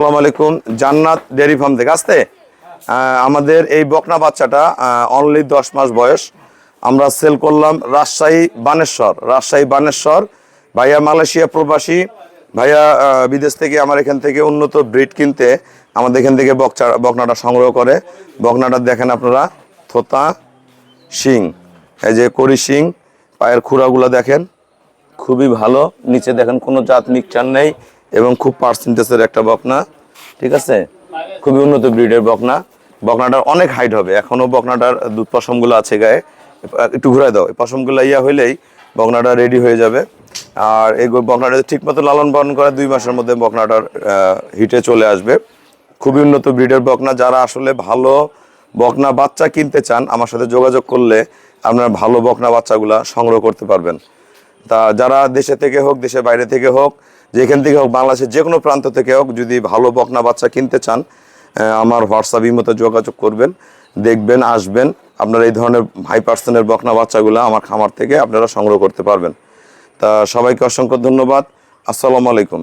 আসসালামু আলাইকুম। জান্নাত ডেয়ারি ফার্ম থেকে আসতে আমাদের এই বকনা বাচ্চাটা অনলি 10 মাস বয়স। আমরা সেল করলাম রাজশাহী বানেশ্বর। ভাইয়া মালয়েশিয়া প্রবাসী, ভাইয়া বিদেশ থেকে আমার এখান থেকে উন্নত ব্রিড কিনতে আমাদের এখান থেকে বকনাটা সংগ্রহ করে। বকনাটা দেখেন আপনারা, থোতা শিং, এই যে করি শিং, পায়ের খুঁড়াগুলো দেখেন খুবই ভালো। নিচে দেখেন কোনো জাত মিক্সচার নেই এবং খুব পার্সেন্টেজের একটা বকনা, ঠিক আছে। খুবই উন্নত ব্রিডের বকনা। বকনাটার অনেক হাইট হবে, এখনো বকনাটার দুধ পশমগুলো আছে গায়ে। একটু ঘুরাই দাও, এই পশমগুলো হইলেই বকনাটা রেডি হয়ে যাবে। আর এই বকনাটা ঠিক মতো লালন পালন করে 2 মাসের মধ্যে বকনাটার হিটে চলে আসবে। খুবই উন্নত ব্রিডের বকনা। যারা আসলে ভালো বকনা বাচ্চা কিনতে চান, আমার সাথে যোগাযোগ করলে আপনারা ভালো বকনা বাচ্চাগুলা সংগ্রহ করতে পারবেন। তা যারা দেশে থেকে হোক, দেশের বাইরে থেকে হোক, যেখান থেকে হোক, বাংলাদেশের যে কোনো প্রান্ত থেকে হোক, যদি ভালো বকনা বাচ্চা কিনতে চান, আমার হোয়াটসঅ্প ইমোতে যোগাযোগ করবেন, দেখবেন, আসবেন। আপনারা এই ধরনের হাই পার্সেন্টের বকনা বাচ্চাগুলো আমার খামার থেকে আপনারা সংগ্রহ করতে পারবেন। তা সবাইকে অসংখ্য ধন্যবাদ। আসসালামু আলাইকুম।